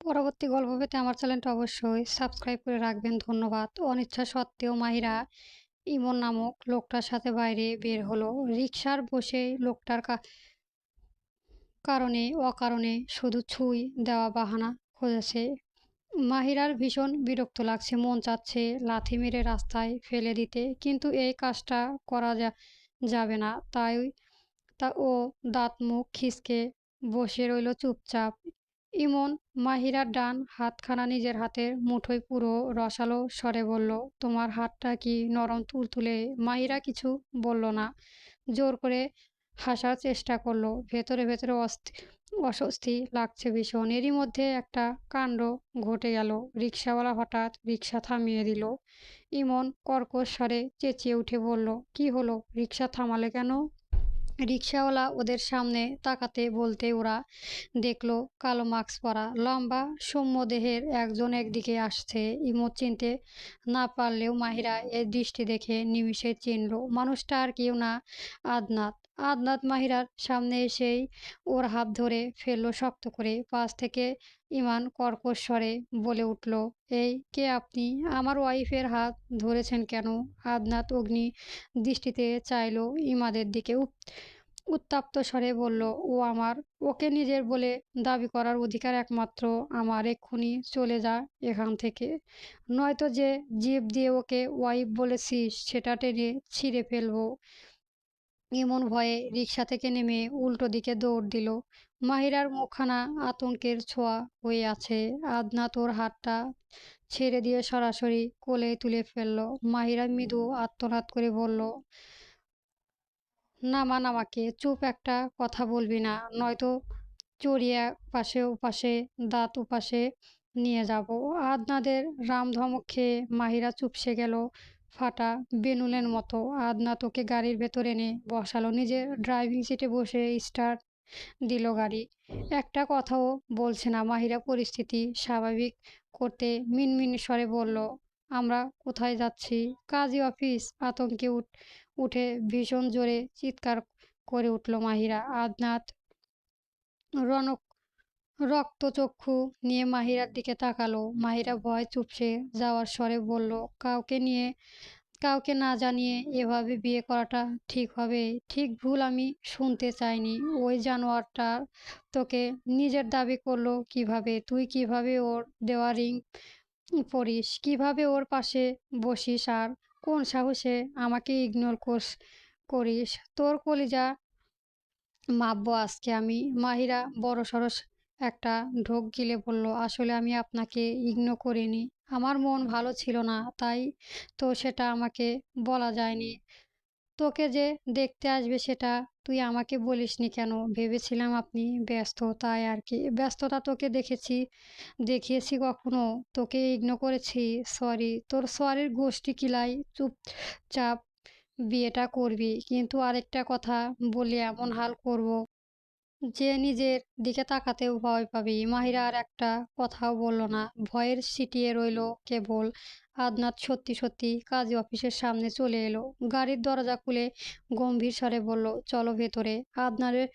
পরবর্তী গল্প পেতে আমার চ্যানেলটা অবশ্যই সাবস্ক্রাইব করে রাখবেন। ধন্যবাদ। অনিচ্ছা সত্ত্বেও মাহিরা ইমন নামক লোকটার সাথে বাইরে বের হলো। রিকশার বসেই লোকটার কারণে অকারণে শুধু ছুঁই দেওয়া বাহানা খুঁজেছে। মাহিরার ভীষণ বিরক্ত লাগছে। মন চাচ্ছে লাথি মেরে রাস্তায় ফেলে দিতে, কিন্তু এই কাজটা করা যাবে না। তাই ও দাঁত মুখ খিঁচকে বসে রইল চুপচাপ। ইমন মাহিরার ডান হাতখানা নিজের হাতের মুঠোয় পুরো রসালো স্বরে বলল, তোমার হাতটা কি নরম তুলতুলে? মাহিরা কিছু বলল না, জোর করে হাসার চেষ্টা করলো। ভেতরে ভেতরে অস্বস্তি লাগছে ভীষণ। এরই মধ্যে একটা কাণ্ড ঘটে গেল। রিকশাওয়ালা হঠাৎ রিকশা থামিয়ে দিল। ইমন কর্কশ স্বরে চেঁচিয়ে উঠে বলল, কি হলো? রিকশা থামালে কেন? রিকশাওয়ালা ওদের সামনে তাকাতে বলতে ওরা দেখলো কালো মাস্ক পরা লম্বা সৌম্য দেহের একজন একদিকে আসছে। ইমো চিনতে না পারলেও মাহিরা এর দৃষ্টি দেখে নিমিষে চিনল। মানুষটা আর কেউ না, আদনাত। আদনাত মাহিরার সামনে এসেই ওর হাত ধরে ফেললো শক্ত করে। পাশ থেকে ইমান কর্কশ স্বরে বলে উঠল, এই কে আপনি? আমার ওয়াইফের হাত ধরেছেন কেন? আদনাত অগ্নি দৃষ্টিতে চাইলো ইমাদের দিকে। উত্তপ্ত স্বরে বলল, ও আমার। ওকে নিজের বলে দাবি করার অধিকার একমাত্র আমার। এক্ষুনি চলে যা এখান থেকে, নয়তো যে জিভ দিয়ে ওকে ওয়াইফ বলেছিস সেটা টেনে ছিঁড়ে ফেলবো। এমন ভয়ে রিকশা থেকে নেমে উল্টো দিকে দৌড় দিল। মাহিরার মুখখানা আতঙ্কের ছোঁয়া হয়ে আছে। আদনাত ওর হাতটা ছেড়ে দিয়ে সরাসরি কোলে তুলে ফেলল। মাহিরা মৃদু আর্তনাদ করে বলল, নামান আমাকে। চুপ, একটা কথা বলবি না, নয়তো চড়িয়ে পাশে ওপাশে দাঁত উপাশে নিয়ে যাব। আদনাদের রামধমক খেয়ে মাহিরা চুপসে গেল ফাটা বেনুনের মতো। আদনাত ওকে গাড়ির ভেতর এনে বসালো। নিজে ড্রাইভিং সিটে বসে স্টার্ট দিল গাড়ি। একটা কথাও বলছে না। মাহিরা পরিস্থিতি স্বাভাবিক করতে মিনমিন স্বরে বলল, আমরা কোথায় যাচ্ছি? কাজী অফিস। আতঙ্কে উঠে ভীষণ জোরে চিৎকার করে উঠল মাহিরা। আদনাত রণক রক্তচক্ষু নিয়ে মাহিরার দিকে তাকালো। মাহিরা ভয় চুপসে যাওয়ার স্বরে বলল, কাউকে না জানিয়ে এভাবে বিয়ে করাটা ঠিক হবে? ঠিক ভুল আমি শুনতে চাইনি। ওই জানোয়ারটা তোকে নিজের দাবি করলো কিভাবে? তুই কিভাবে ওর দেওয়া রিং পড়িস? কিভাবে ওর পাশে বসিস? আর কোন সাহসে আমাকে ইগনোর করিস? তোর কলিজা মাপবো আজকে আমি। মাহিরা বড়সড় একটা ঢোক গিলে বলল, আসলে আমি আপনাকে ইগনোর করিনি। আমার মন ভালো ছিল না, তাই তো সেটা আমাকে বলা যায়নি। তোকে যে দেখতে আসবে সেটা তুই আমাকে বলিসনি কেন? ভেবেছিলাম আপনি ব্যস্ত, তাই আর কি। ব্যস্ততা তোকে দেখিয়েছি কখনো? তোকে ইগনোর করেছি? সরি। তোর সরির গোষ্ঠী কিলাই। চুপচাপ বিয়েটা করবি, কিন্তু আরেকটা কথা বলি, এমন হাল করব যে নিজের দিকে তাকাতেও ভয় পাবি। মাহিরা আর একটা কথাও বলল না, ভয়ের সিটিয়ে রইল কেবল। আদনাত সত্যি সত্যি কাজী অফিসের সামনে চলে এলো। গাড়ির দরজা খুলে গম্ভীর স্বরে বলল, চলো ভেতরে। আদনারের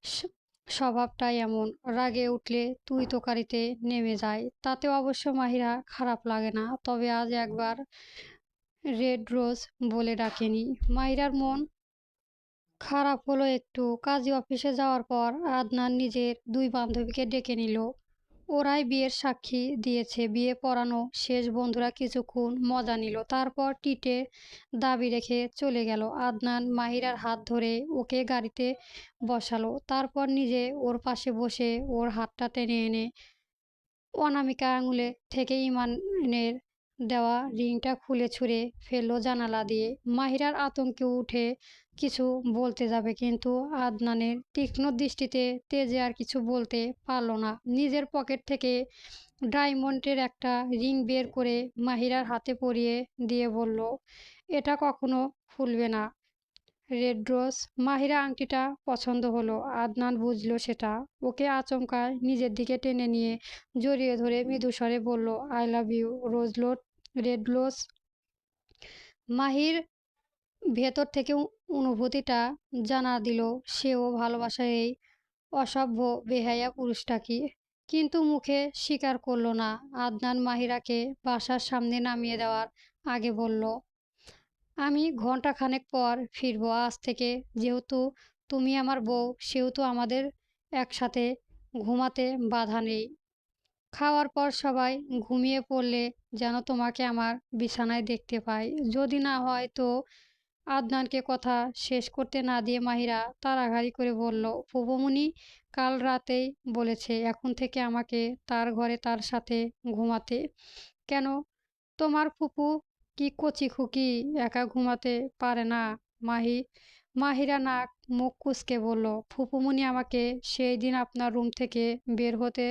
স- স্বভাবটাই এমন, রাগে উঠলে তুই তোকারিতে নেমে যায়। তাতে অবশ্য মাহিরা খারাপ লাগে না, তবে আজ একবার রেড রোজ বলে ডাকেনি। মাহিরার মন খারাপ হলো একটু। কাজী অফিসে যাওয়ার পর আদনান নিজের দুই বান্ধবীকে ডেকে নিল। ওরাই বিয়ের সাক্ষী দিয়েছে। বিয়ে পড়ানো শেষ, বন্ধুরা কিছুক্ষণ মজা নিল, তারপর টিটে দাবি রেখে চলে গেল। আদনান মাহিরার হাত ধরে ওকে গাড়িতে বসালো, তারপর নিজে ওর পাশে বসে ওর হাতটা টেনে এনে অনামিকা আঙুলে থেকে ইমানের দেওয়া রিংটা খুলে ছুঁড়ে ফেললো জানালা দিয়ে। মাহিরার আতঙ্কে উঠে কিছু বলতে যাবে, কিন্তু আদনানের তীক্ষ্ণ দৃষ্টিতে তেজে আর কিছু বলতে পারল না। নিজের পকেট থেকে ডায়মন্ডের একটা রিং বের করে মাহিরার হাতে পরিয়ে দিয়ে বলল, এটা কখনো খুলবে না রেড রোজ। মাহিরা আংটিটা পছন্দ হলো। আদনান বুঝলো সেটা। ওকে আচমকা নিজের দিকে টেনে নিয়ে জড়িয়ে ধরে মৃদুস্বরে বলল, I love you red rose. মাহির ভেতর থেকে অনুভূতিটা জানা দিল, সেও ভালোবাসার এই অসভ্য বেহায়া পুরুষটাকে কিন্তু মুখে স্বীকার করল না। আদনান মাহিরাকে বাসার সামনে নামিয়ে দেওয়ার আগে বলল, আমি ঘন্টাখানেক পর ফিরবো। আজ থেকে যেহেতু তুমি আমার বউ, সেহেতু আমাদের একসাথে ঘুমাতে বাধা নেই। খাওয়ার পর সবাই ঘুমিয়ে পড়লে যেন তোমাকে আমার বিছানায় দেখতে পাই। যদি না হয় তো। আদনানকে কথা শেষ করতে না দিয়ে মাহিরা তাড়াতাড়ি করে বলল, ফুপুমনি কাল রাতেই বলেছে এখন থেকে আমাকে তার ঘরে তার সাথে ঘুমাতে। কেন, তোমার ফুপু কি কচি খুকি, একা ঘুমাতে পারে না? মাহি মাহিরা নাক মুখ কুঁচকে বলল, ফুপুমনি আমাকে সেই দিন আপনার রুম থেকে বের হতে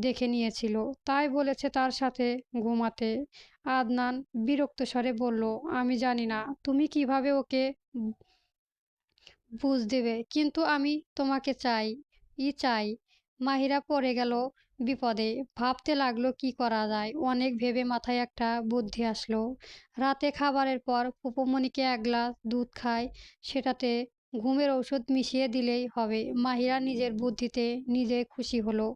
দেখে নিয়েছিল, তাই বলেছে তার সাথে ঘুমাতে। আদনান বিরক্ত স্বরে বলল, আমি জানি না তুমি কিভাবে ওকে বুঝ দেবে, কিন্তু আমি তোমাকে চাই। মাহিরা পড়ে গেল বিপদে। ভাবতে লাগলো কি করা যায়। অনেক ভেবে মাথায় একটা বুদ্ধি আসলো। রাতে খাবারের পর ফুপুমণিকে এক গ্লাস দুধ খায়, সেটাতে ঘুমের ঔষধ মিশিয়ে দিলেই হবে। মাহিরা নিজের বুদ্ধিতে নিজে খুশি হলো।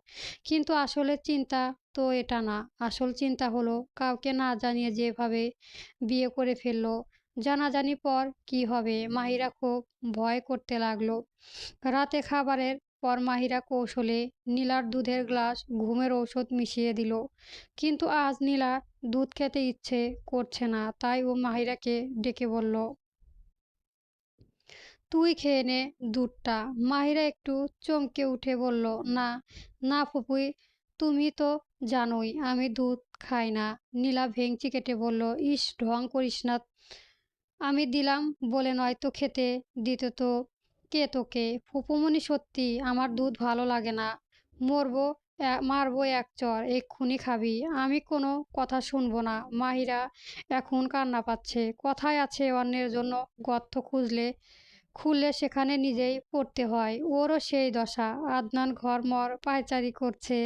কিন্তু আসলে চিন্তা তো এটা না। আসল চিন্তা হলো কাউকে না জানিয়ে যেভাবে বিয়ে করে ফেললো, জানাজানি পর কি হবে। মাহিরা খুব ভয় করতে লাগলো। রাতে খাবারের পর মাহিরা কৌশলে নীলার দুধের গ্লাস ঘুমের ঔষধ মিশিয়ে দিল। কিন্তু আজ নীলা দুধ খেতে ইচ্ছে করছে না, তাই ও মাহিরাকে ডেকে বলল, তুই খেয়ে নে দুধটা। মাহিরা একটু চমকে উঠে বলল, না না ফুপুই, তুমি তো জানোই আমি দুধ খাই না। নীলা ভেংচি কেটে বলল, ইস ঢং করিস না। আমি দিলাম বলে নয়তো খেতে দিত তো কে তোকে? ফুপুমনি সত্যি আমার দুধ ভালো লাগে না। মরবো, মারবো এক চর, এক্ষুনি খাবি। আমি কোনো কথা শুনবো না। মাহিরা এখন কান্না পাচ্ছে। কথায় আছে, অন্যের জন্য গর্ত খুললে সেখানে নিজেই পড়তে হয়। ওরও সেই দশা। আদনান ঘরমর পায়চারি করছে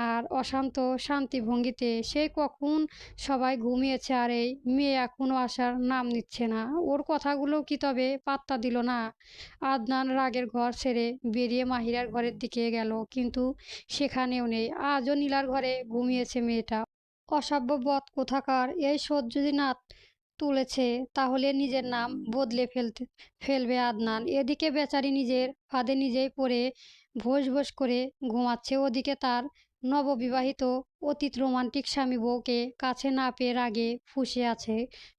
আর অশান্ত শান্তি ভঙ্গিতে। সেই কখন সবাই ঘুমিয়েছে আর এই মেয়ে এখনো আসার নাম নিচ্ছে না। ওর কথাগুলো কি তবে পাত্তা দিল না? আদনান রাগের ঘর ছেড়ে বেরিয়ে মাহিরার ঘরের দিকে গেল, কিন্তু সেখানেও নেই। আজও নীলার ঘরে ঘুমিয়েছে মেয়েটা। অসভ্য বদ কোথাকার! এই শোধ যদি না তুলেছে তাহলে নিজের নাম বদলে ফেলবে আদনান। এদিকে বেচারি নিজের ফাঁদে নিজেই পড়ে ভোঁস ভোঁস করে ঘুমাচ্ছে। ওদিকে তার নববিবাহিত অতীত রোমান্টিক স্বামী বউকে কাছে না পেয়ে রাগে ফুঁসে আছে।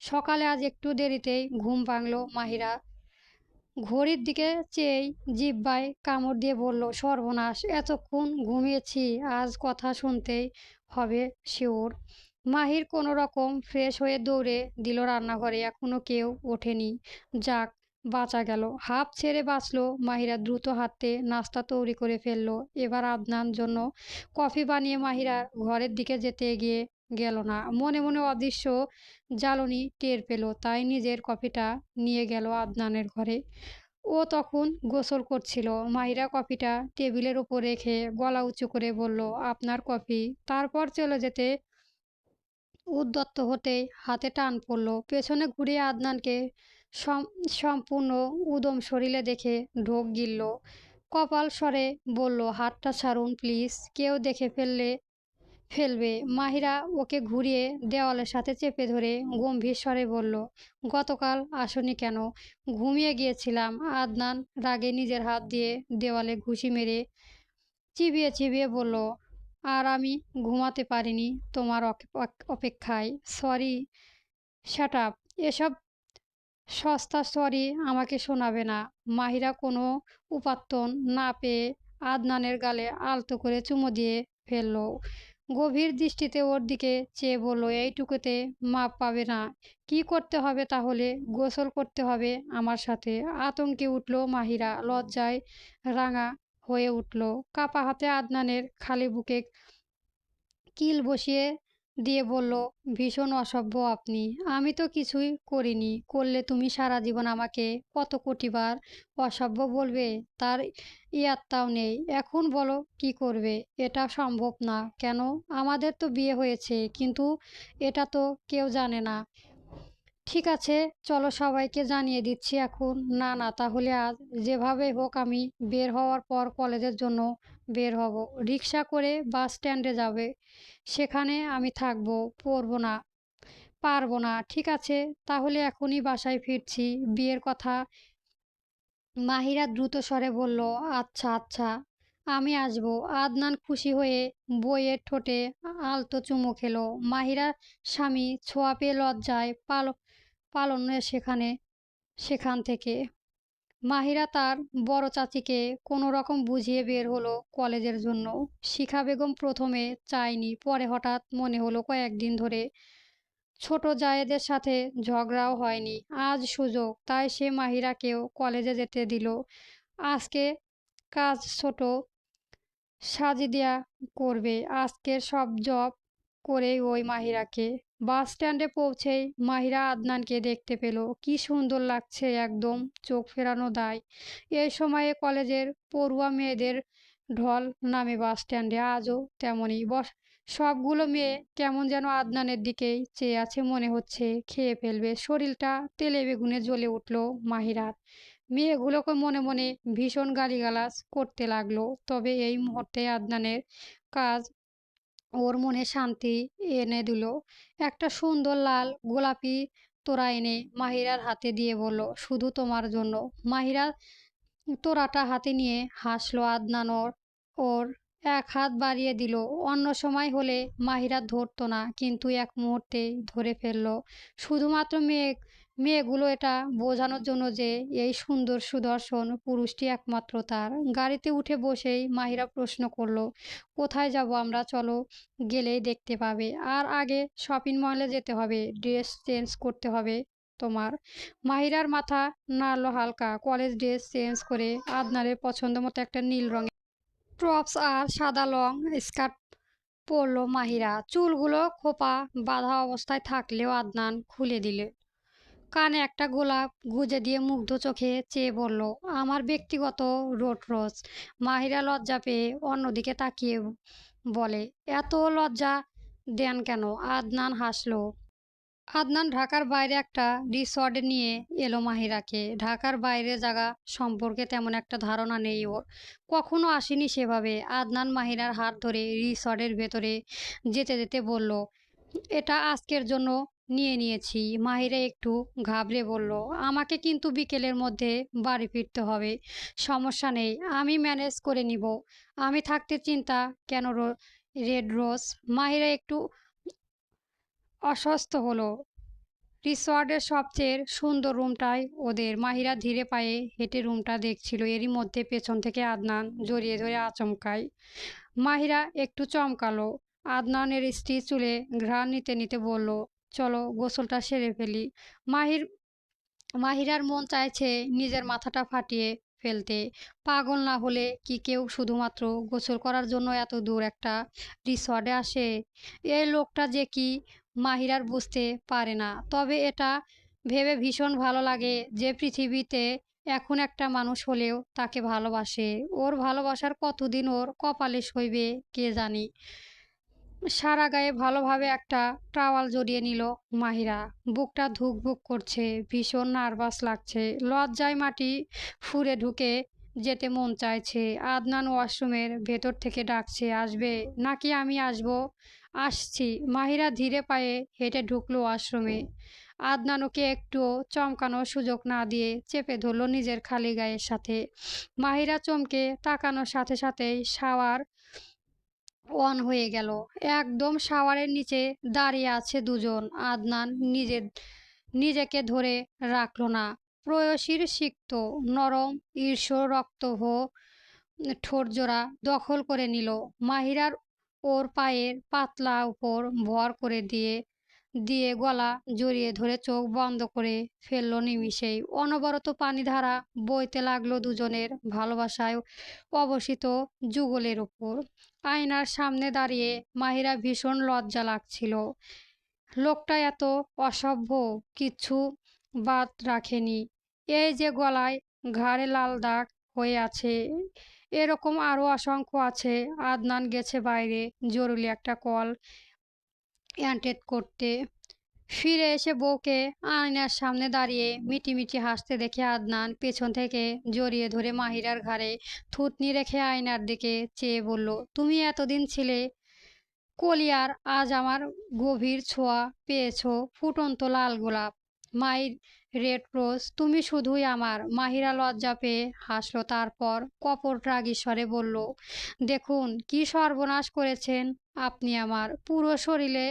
সকালে আজ একটু দেরিতেই ঘুম ভাঙল মাহিরা। ঘড়ির দিকে চেয়েই জিহ্বায় কামড় দিয়ে বলল, সর্বনাশ, এতক্ষণ ঘুমিয়েছি, আজ কথা শুনতেই হবে শিওর। মাহির কোনো রকম ফ্রেশ হয়ে দৌড়ে দিল রান্নাঘরে। এখনো কেউ ওঠেনি। যাক, বাঁচা গেল। হাঁপ ছেড়ে বাঁচলো। মাহিরা দ্রুত হাঁটতে নাস্তা তৈরি করে ফেললো। এবার আদনান জন্য কফি বানিয়ে মাহিরা ঘরের দিকে যেতে এগিয়ে গেল না। মনে মনে অদৃশ্য জ্বালনি টের পেল, তাই নিজের কফিটা নিয়ে গেল আদনানের ঘরে। ও তখন গোসল করছিল। মাহিরা কফিটা টেবিলের উপর রেখে গলা উঁচু করে বলল, আপনার কফি। তারপর চলে যেতে উদ্যত হতেই হাতে টান পড়ল। পেছনে ঘুরিয়ে আদনানকে সম্পূর্ণ উদম শরীরে দেখে ঢোক গিলল। কপাল স্বরে বলল, হাতটা ছাড়ুন প্লিজ, কেউ দেখে ফেলবে। মাহিরা ওকে ঘুরিয়ে দেওয়ালের সাথে চেপে ধরে গম্ভীর স্বরে বলল, গতকাল আসনি কেন? ঘুমিয়ে গিয়েছিলাম। আদনান রাগে নিজের হাত দিয়ে দেওয়ালে ঘুষি মেরে চিবিয়ে চিবিয়ে বলল, আর আমি ঘুমাতে পারিনি তোমার অপেক্ষায়। Sorry, shut up. এসব সস্তা সরি আমাকে শোনাবে না। মাহিরা কোনো উপাত্তন না পেয়ে আদনানের গালে আলতো করে চুমু দিয়ে ফেলল। গভীর দৃষ্টিতে ওর দিকে চেয়ে বলল, এইটুকুতে মাপ পাবে না? কি করতে হবে তাহলে? গোসল করতে হবে আমার সাথে। আতঙ্কে উঠল মাহিরা, লজ্জায় রাঙা হয়ে উঠল। কাপা হাতে আদনানের খালি বুকে কিল বসিয়ে দিয়ে বলল, ভীষণ অসভ্য আপনি। আমি তো কিছুই করিনি। করলে তুমি সারা জীবন আমাকে কত কোটিবার অসভ্য বলবে, তার ইয়াত্তাও নেই। এখন বলো কি করবে? এটা সম্ভব না। কেন? আমাদের তো বিয়ে হয়েছে, কিন্তু এটা তো কেউ জানে না। ঠিক আছে, চলো সবাইকে জানিয়ে দিচ্ছি এখন। না না, তাহলে আজ যেভাবে হোক আমি বের হওয়ার পর কলেজের জন্য বের হব। রিক্সা করে বাস স্ট্যান্ডে যাবে, সেখানে আমি থাকবো, পড়বো না, পারবো না। ঠিক আছে, তাহলে এখনই বাসায় ফিরছি। বিয়ের কথা। মাহিরা দ্রুত স্বরে বলল, আচ্ছা আচ্ছা, আমি আসবো। আদনান খুশি হয়ে বইয়ের ঠোঁটে আলতো চুমু খেলো। মাহিরা স্বামী ছোঁয়া পেয়ে লজ্জায় পালনে সেখান থেকে মাহিরা তার বড় চাচিকে কোনো রকম বুঝিয়ে বের হলো কলেজের জন্য। শিখা বেগম প্রথমে চায়নি, পরে হঠাৎ মনে হলো কয়েকদিন ধরে ছোট জায়েদের সাথে ঝগড়াও হয়নি। আজ সুযোগ, তাই সে মাহিরাকেও কলেজে যেতে দিল। আজকে কাজ ছোট সাজিদিয়া করবে, আজকের সব জব করেই ওই মাহিরাকে। বাস স্ট্যান্ডে পৌঁছেই মাহিরা আদনানকে দেখতে পেল। কি সুন্দর লাগছে, একদম চোখ ফেরানো দায়। এই সময়ে কলেজের পড়ুয়া মেয়েদের ঢল নামে বাস স্ট্যান্ডে। আজও তেমনই সবগুলো মেয়ে কেমন যেন আদনানের দিকেই চেয়ে আছে, মনে হচ্ছে খেয়ে ফেলবে। শরীরটা তেলে বেগুনে জ্বলে উঠল মাহিরার। মেয়েগুলোকে মনে মনে ভীষণ গালিগালাজ করতে লাগলো। তবে এই মুহূর্তে আদনানের কাজ ওর মনে শান্তি এনে দিল। একটা সুন্দর লাল গোলাপি তোড়া এনে মাহিরার হাতে দিয়ে বলল, শুধু তোমার জন্য। মাহিরা তোড়াটা হাতে নিয়ে হাসলো। আদনান ওর এক হাত বাড়িয়ে দিল। অন্য সময় হলে মাহিরা ধরতো না, কিন্তু এক মুহূর্তেই ধরে ফেললো। শুধুমাত্র মেয়েগুলো এটা বোঝানোর জন্য যে এই সুন্দর সুদর্শন পুরুষটি একমাত্র তার। গাড়িতে উঠে বসেই মাহিরা প্রশ্ন করলো, কোথায় যাব আমরা? চলো, গেলেই দেখতে পাবে। আর আগে শপিং মলে যেতে হবে, ড্রেস চেঞ্জ করতে হবে তোমার। মাহিরার মাথা নাড়ল হালকা। কলেজ ড্রেস চেঞ্জ করে আদনারের পছন্দ মতো একটা নীল রঙের টপস আর সাদা লং স্কার্ট পরলো মাহিরা। চুলগুলো খোপা বাঁধা অবস্থায় থাকলেও আদনান খুলে দিলে। কানে একটা গোলাপ গুজে দিয়ে মুগ্ধ চোখে চেয়ে বলল, আমার ব্যক্তিগত রোড রোজ। মাহিরা লজ্জা পেয়ে অন্যদিকে তাকিয়ে বলে, এত লজ্জা দেন কেন? আদনান হাসলো। আদনান ঢাকার বাইরে একটা রিসর্টে নিয়ে এলো মাহিরাকে। ঢাকার বাইরে জায়গা সম্পর্কে তেমন একটা ধারণা নেই ওর, কখনো আসেনি সেভাবে। আদনান মাহিরার হাত ধরে রিসর্টের ভেতরে যেতে যেতে বলল, এটা আজকের জন্য নিয়েছি। মাহিরা একটু ঘাবড়ে বলল, আমাকে কিন্তু বিকেলের মধ্যে বাড়ি ফিরতে হবে। সমস্যা নেই, আমি ম্যানেজ করে নিব। আমি থাকতে চিন্তা কেন? Red rose. মাহিরা একটু অস্বস্ত হলো। রিসর্টের সবচেয়ে সুন্দর রুমটাই ওদের। মাহিরা ধীরে পায়ে হেঁটে রুমটা দেখছিল। এরই মধ্যে পেছন থেকে আদনান জড়িয়ে ধরে আচমকায়। মাহিরা একটু চমকালো। আদনানের স্ত্রী চুলে ঘ্রাণ নিতে নিতে বলল, চলো গোসলটা সেরে ফেলি। মাহির মাহিরার মন চাইছে নিজের মাথাটা ফাটিয়ে ফেলতে। পাগল না হলে কি কেউ শুধুমাত্র গোসল করার জন্য এত দূর একটা রিসর্টে আসে? এই লোকটা যে কি মাহিরার বুঝতে পারে না। তবে এটা ভেবে ভীষণ ভালো লাগে যে পৃথিবীতে এখন একটা মানুষ হলেও তাকে ভালোবাসে। ওর ভালোবাসার কতদিন ওর কপালে সইবে কে জানি। সারা গায়ে ভালোভাবে একটা টাওয়াল জড়িয়ে নিল মাহিরা। বুকটা ধুকভুক করছে, ভীষণ নার্ভাস লাগছে। লজ্জায় মাটি ফুঁড়ে ঢুকে যেতে মন চাইছে। আদনান ওয়াশরুমের ভেতর থেকে ডাকছে, আসবে নাকি আমি আসবো? আসছি। মাহিরা ধীরে পায়ে হেঁটে ঢুকলো ওয়াশরুমে। আদনান ওকে একটুও চমকানোর সুযোগ না দিয়ে চেপে ধরল নিজের খালি গায়ের সাথে। মাহিরা চমকে তাকানোর সাথে সাথেই শাওয়ার অন হয়ে গেল। একদম শাওয়ারের নিচে দাঁড়িয়ে আছে দুজন। আদনান নিজেকে ধরে রাখল না। প্রেয়সীর সিক্ত নরম ঈর্ষ রক্তহ ঠোঁটজোড়া দখল করে নিল। মাহিরার ওর পায়ের পাতলা উপর ভর করে দিয়ে দিয়ে গলা জড়িয়ে ধরে চোখ বন্ধ করে ফেলল নিমিষেই। অনবরত পানিধারা বইতে লাগলো দুজনের ভালোবাসায় অবসিত যুগলের উপর। আয়নার সামনে দাঁড়িয়ে মাহিরা ভীষণ লজ্জা লাগছিল। লোকটা এত অসভ্য, কিচ্ছু বাদ রাখেনি। এই যে গলায় ঘাড়ে লাল দাগ হয়ে আছে, এরকম আরও অসংখ্য আছে। আদনান গেছে বাইরে জরুরি একটা কল অ্যাটেন্ড করতে। ফিরে এসে বউকে আয়নার সামনে দাঁড়িয়ে মিটিমিটি হাসতে দেখে আদনান পেছন থেকে জড়িয়ে ধরে মাহিরার ঘাড়ে থুতনি রেখে আয়নার দিকে চেয়ে বলল, তুমি এতদিন ছিলে কলিয়ার, আজ আমার গভীর ছোঁয়া পেয়েছ ফুটন্ত লাল গোলাপ, মাই রেড রোজ, তুমি শুধুই আমার। মাহিরা লজ্জা পেয়ে হাসলো, তারপর কপট রাগী স্বরে বলল, দেখুন কি সর্বনাশ করেছেন আপনি, আমার পুরো শরীরে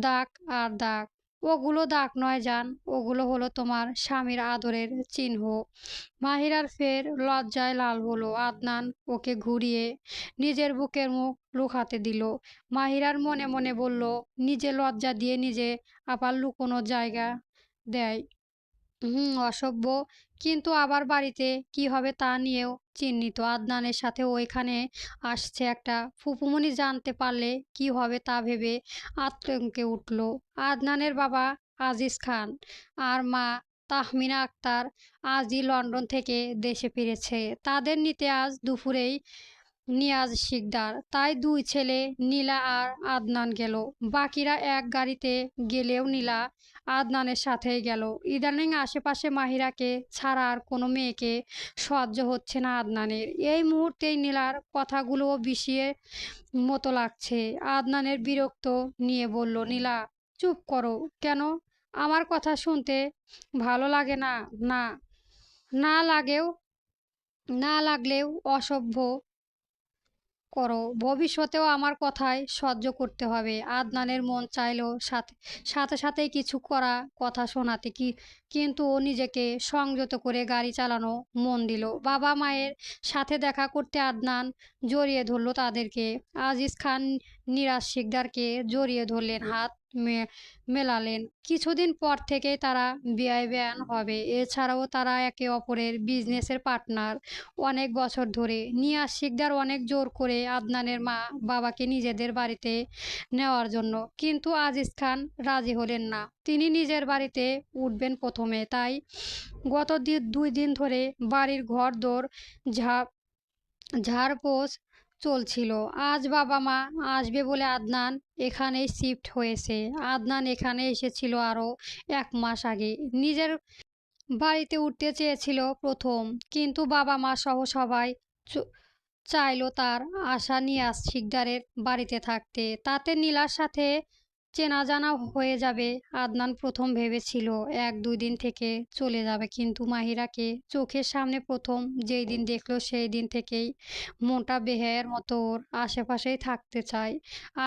দাগ আর দাগ। ওগুলো দাগ নয় জান, ওগুলো হলো তোমার স্বামীর আদরের চিহ্ন। মাহিরার ফের লজ্জায় লাল হলো। আদনান ওকে ঘুরিয়ে নিজের বুকের মুখ লুকাতে দিল। মাহিরার মনে মনে বলল, নিজে লজ্জা দিয়ে নিজে আবার লুকোনোর জায়গা দেয়। অসভ্য। কিন্তু আবার বাড়িতে কি হবে তা নিয়েও চিন্তিত। আদনানের সাথে ওইখানে আসছে একটা ফুপুমণি, জানতে পারলে কি হবে তা ভেবে আতঙ্কে উঠল। আদনানের বাবা আজিজ খান আর মা তাহমিনা আক্তার আজই লন্ডন থেকে দেশে ফিরেছে। তাদের নিতে আজ দুপুরেই নিয়াজ শিকদার। তাই দুই ছেলে নীলা আর আদনান গেল। বাকিরা এক গাড়িতে গেলেও নীলা আদনানের সাথেই গেল। ইদানিং আশেপাশে মাহিরাকে ছাড়া আর কোনো মেয়েকে সহ্য হচ্ছে না আদনানের। এই মুহূর্তেই নীলার কথাগুলোও বিষিয়ে মতো লাগছে। আদনানের বিরক্ত নিয়ে বলল, নীলা চুপ করো। কেন? আমার কথা শুনতে ভালো লাগে না? না, না লাগেও, না লাগলেও অসভ্য করো। ভবিষ্যতেও আমার কথায় সহ্য করতে হবে। আদনানের মন চাইলো সাথে সাথে সাথেই কিছু করা কথা শোনাতে, কিন্তু ও নিজেকে সংযত করে গাড়ি চালানো মন দিল। বাবা মায়ের সাথে দেখা করতে আদনান জড়িয়ে ধরলো তাদেরকে। আজিজ খান নিরাজ শিকদারকে জড়িয়ে ধরলেন, হাত মেলালেন। কিছুদিন পর থেকেই তারা বেয়াই হবে। এছাড়াও তারা একে অপরের বিজনেসের পার্টনার অনেক বছর ধরে। নিয়াজ শিকদার অনেক জোর করে আদনানের মা বাবাকে নিজেদের বাড়িতে নেওয়ার জন্য, কিন্তু আজিজ খান রাজি হলেন না। তিনি নিজের বাড়িতে উঠবেন প্রথমে। তাই গত 2 দিন ধরে বাড়ির ঘরদোর ঝাড় ঝাড়পোছ চলছিল। আজ বাবা মা আসবে বলে আদনান এখানেই শিফট হয়েছে। আদনান এখানে এসেছিল আরও 1 মাস আগে। নিজের বাড়িতে উঠতে চেয়েছিল প্রথম, কিন্তু বাবা মা সহ সবাই চ- চাইলো তার আশা নিয়াজ শিকদারের বাড়িতে থাকতে। তাতে নীলার সাথে চেনা জানা হয়ে যাবে। আদনান প্রথম ভেবেছিল 1-2 দিন থেকে চলে যাবে, কিন্তু মাহিরাকে চোখের সামনে প্রথম যেই দিন দেখলো সেই দিন থেকেই মনটা বেহায়ের মতো ওর আশেপাশেই থাকতে চায়।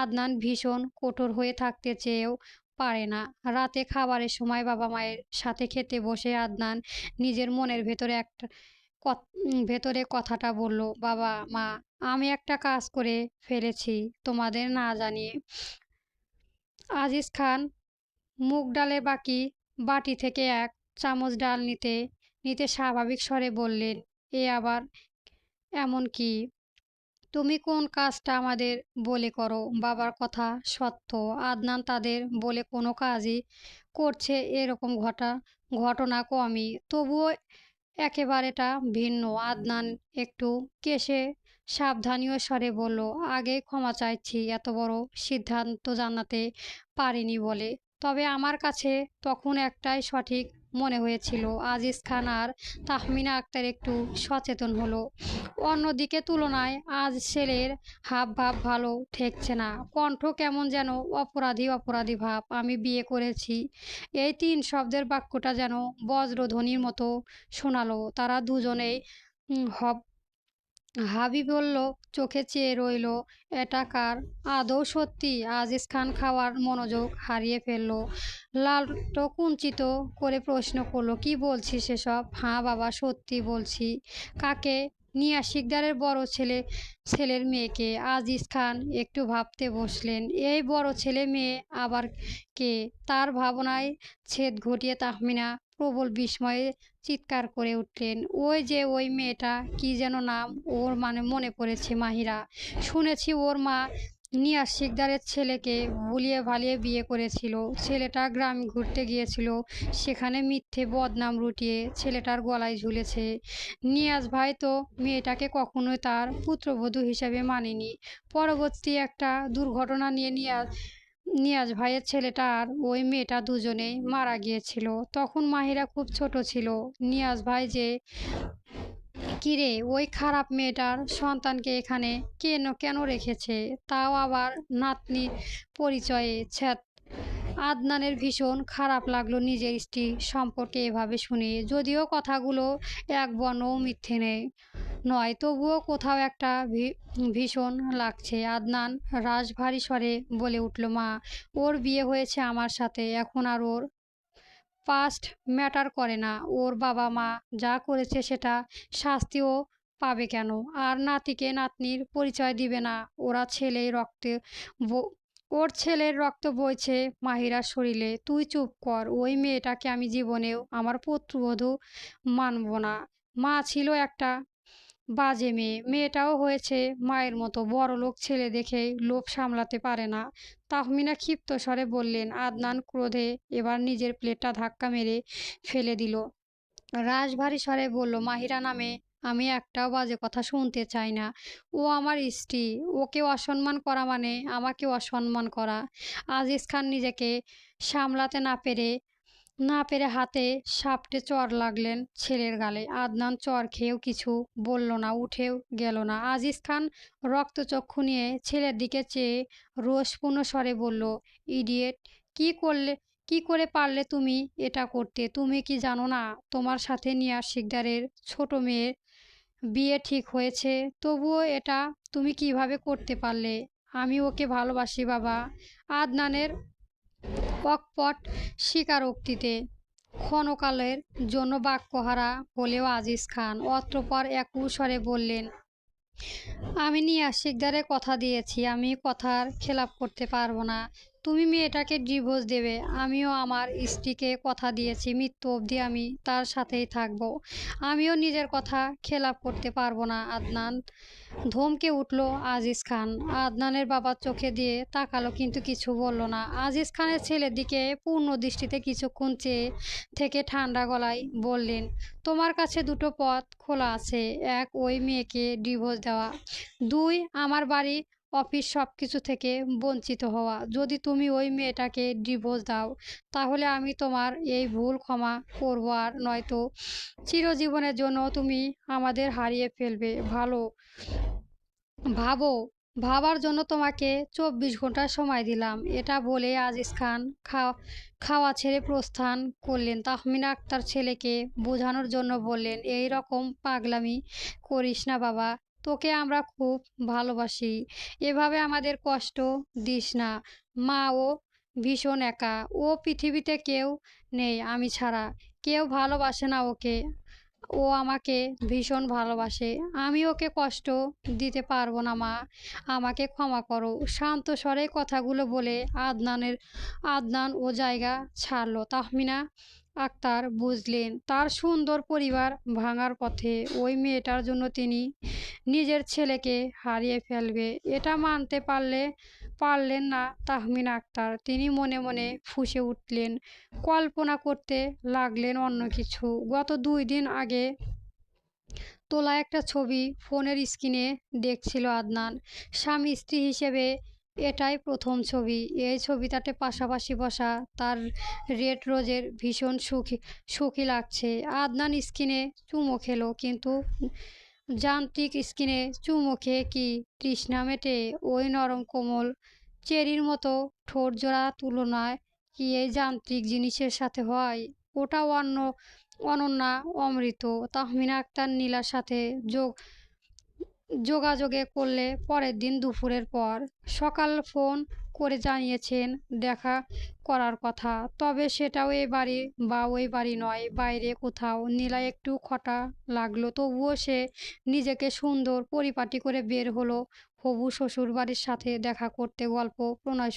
আদনান ভীষণ কঠোর হয়ে থাকতে চেয়েও পারে না। রাতে খাবারের সময় বাবা মায়ের সাথে খেতে বসে আদনান নিজের মনের ভেতরে ভেতরে কথাটা বলল, বাবা মা, আমি একটা কাজ করে ফেলেছি তোমাদের না জানিয়ে। আজিজ খান মুগ ডালের বাটি থেকে 1 চামচ ডাল নিতে নিতে স্বাভাবিক স্বরে বললেন, এ আবার এমন কি? তুমি কোন কাজটা আমাদের বলে করো? বাবার কথা সত্য, আদনান তাদের বলে কোনো কাজই করছে এরকম ঘটনা কমই, তবুও একেবারেটা ভিন্ন। আদনান একটু কেশে সাবধানীয় স্বরে বলল, আগেই ক্ষমা চাইছি এত বড় সিদ্ধান্ত জানাতে পারিনি বলে। তবে আমার কাছে তখন একটাই সঠিক মনে হয়েছিল। আজিজ খান আর তাহমিনা আক্তার একটু সচেতন হলো। অন্যদিকে তুলনায় আজ ছেলের হাব ভাব ভালো ঠেকছে না। কণ্ঠ কেমন যেন অপরাধী অপরাধী ভাব। আমি বিয়ে করেছি, এই 3 শব্দের বাক্যটা যেন বজ্রধ্বনির মতো শোনালো। তারা দুজনেই হব হাবি বলল, চোখে চেয়ে রইল। এটা কার? আদৌ সত্যি? আজিজ খান খাওয়ার মনোযোগ হারিয়ে ফেলল। লালটো কুঞ্চিত করে প্রশ্ন করলো, কি বলছিস সেসব? হ্যাঁ বাবা, সত্যি বলছি। কাকে? নিয়াজ শিকদারের বড় ছেলের মেয়েকে। আজিজ খান একটু ভাবতে বসলেন। এই বড় ছেলে মেয়ে আবার কে? তার ভাবনায় ছেদ ঘটিয়ে তাহমিনা প্রবল বিস্ময়ে চিৎকার করে উঠলেন, ওই যে ওই মেয়েটা, কি যেন নাম ওর, মানে মনে পড়েছে, মাহিরা। শুনেছি ওর মা নিয়াজ শিকদারের ছেলেকে ভুলিয়ে ভালিয়ে বিয়ে করেছিল। ছেলেটা গ্রামে ঘুরতে গিয়েছিল, সেখানে মিথ্যে বদনাম রটিয়ে ছেলেটার গলায় ঝুলেছে। নিয়াজ ভাই তো মেয়েটাকে কখনোই তার পুত্রবধূ হিসেবে মানেনি। পরবর্তী একটা দুর্ঘটনা নিয়ে নিয়াজ নিয়াজ ভাইয়ের ছেলেটা আর ওই মেয়েটা দুজনেই মারা গিয়েছিল। তখন মাহিরা খুব ছোট ছিল। নিয়াজ ভাই যে, কিরে ওই খারাপ মেয়েটার সন্তানকে এখানে কেন কেন রেখেছে, তাও আবার নাতনি পরিচয়ে, ছ্যাৎ। আদনানের ভীষণ খারাপ লাগলো নিজের স্ত্রী সম্পর্কে এভাবে শুনে, যদিও কথাগুলো এক বর্ণও মিথ্যে নয়, তবুও কোথাও একটা ভীষণ লাগছে। আদনান রাশভারী স্বরে বলে উঠল, মা, ওর বিয়ে হয়েছে আমার সাথে, এখন আর ওর পাস্ট ম্যাটার করে না। ওর বাবা মা যা করেছে সেটা শাস্তিও পাবে কেন? আর নাতিকে নাতনির পরিচয় দিবে না? ওরা ছেলেই রক্তে ব- ওর ছেলের রক্ত বইছে মাহিরার শরীরে। তুই চুপ কর। ওই মেয়েটাকে আমি জীবনেও আমার পুত্রবধূ মানব না। মা ছিল একটা বাজে মেয়ে, মেয়েটাও হয়েছে মায়ের মতো। বড়লোক ছেলে দেখেই লোভ সামলাতে পারে না। তাহমিনা ক্ষিপ্ত স্বরে বললেন। আদনান ক্রোধে এবার নিজের প্লেটটা ধাক্কা মেরে ফেলে দিল। রাশভারী স্বরে বলল, মাহিরা নামে আমি একটাও বাজে কথা শুনতে চাই না। ও আমার স্ত্রী। ওকে অসম্মান করা মানে আমাকে অসম্মান করা। আজিজ খান নিজেকে সামলাতে না পেরে হাতে সাপটে চড় লাগলেন ছেলের গালে। আদনান চড় খেয়েও কিছু বলল না, উঠেও গেল না। আজিজ খান রক্তচক্ষু নিয়ে ছেলের দিকে চেয়ে রোষপূর্ণ স্বরে বলল, ইডিয়েট, কি করে পারলে তুমি এটা করতে? তুমি কি জানো না তোমার সাথে নিয়াজ শিকদারের ছোট মেয়ের বিয়ে ঠিক হয়েছে? তবুও এটা তুমি কিভাবে করতে পারলে? আমি ওকে ভালোবাসি বাবা। আদনানের অকপট স্বীকারোক্তিতে ক্ষণকালের জন্য বাক্যহারা হলেও আজিজ খান অতঃপর একই স্বরে বললেন, আমি নিয়াজ শিকদারের কথা দিয়েছি, আমি কথার খেলাপ করতে পারবো না। তুমি মেয়েটাকে ডিভোর্স দেবে। আমিও আমার স্ত্রীকে কথা দিয়েছি, মৃত্যু অবধি আমি তার সাথেই থাকবো। আমিও নিজের কথা খেলাপ করতে পারবো না। আদনান ধমকে উঠল আজিজ খান। আদনানের বাবার চোখে দিয়ে তাকালো কিন্তু কিছু বলল না। আজিজ খানের ছেলের দিকে পূর্ণ দৃষ্টিতে কিছুক্ষণ চেয়ে থেকে ঠান্ডা গলায় বললেন, তোমার কাছে দুটো পথ খোলা আছে। এক, ওই মেয়েকে ডিভোর্স দেওয়া। দুই, আমার বাড়ি অফিস সব কিছু থেকে বঞ্চিত হওয়া। যদি তুমি ওই মেয়েটাকে ডিভোর্স দাও তাহলে আমি তোমার এই ভুল ক্ষমা করবো, আর নয়তো চিরজীবনের জন্য তুমি আমাদের হারিয়ে ফেলবে। ভাবো, ভাবার জন্য তোমাকে 24 ঘন্টা সময় দিলাম। এটা বলে আজিজ খান খাওয়া ছেড়ে প্রস্থান করলেন। তাহমিনা আক্তার ছেলেকে বোঝানোর জন্য বললেন, এই রকম পাগলামি করিস না বাবা, তোকে আমরা খুব ভালোবাসি। এভাবে আমাদের কষ্ট দিস না। মা ও ভীষণ একা। ও পৃথিবীতে কেউ নেই আমি ছাড়া। কেউ ভালোবাসে না ওকে। ও আমাকে ভীষণ ভালোবাসে। আমি ওকে কষ্ট দিতে পারবো না মা, আমাকে ক্ষমা করো। শান্ত স্বরে কথাগুলো বলে আদনান ও জায়গা ছাড়লো। তাহমিনা আক্তার বুঝলেন তার সুন্দর পরিবার ভাঙার পথে। ওই মেয়েটার জন্য তিনি নিজের ছেলেকে হারিয়ে ফেলবে, এটা মানতে পারলেন না তাহমিনা আক্তার। তিনি মনে মনে ফুঁসে উঠলেন, কল্পনা করতে লাগলেন অন্য কিছু। গত 2 দিন আগে তোলা একটা ছবি ফোনের স্ক্রিনে দেখছিল আদনান। স্বামী স্ত্রী হিসেবে এটাই প্রথম ছবি। এই ছবিটাতে পাশাপাশি বসা তার রেড রোজের ভীষণ সুখী লাগছে। আদনান স্ক্রিনে চুমো খেলো, কিন্তু যান্ত্রিক স্ক্রিনে চুমো খেয়ে কি তৃষ্ণা মেটে? ওই নরম কোমল চেরির মতো ঠোঁট জোড়া তুলনায় কি এই যান্ত্রিক জিনিসের সাথে হয়? ওটা অনন্যা অমৃত। তাহমিনা আক্তার নীলার সাথে যোগাযোগে করলে পরের দিন দুপুরের পর সকাল ফোন করে জানিয়েছেন দেখা করার কথা, তবে সেটাও এ বাড়ি বা ওই বাড়ি নয়, বাইরে কোথাও। নীলা একটু খটা লাগলো, তবুও সে নিজেকে সুন্দর পরিপাটি করে বের হলো হবু শ্বশুর বাড়ির সাথে দেখা করতে। গল্প প্রণয়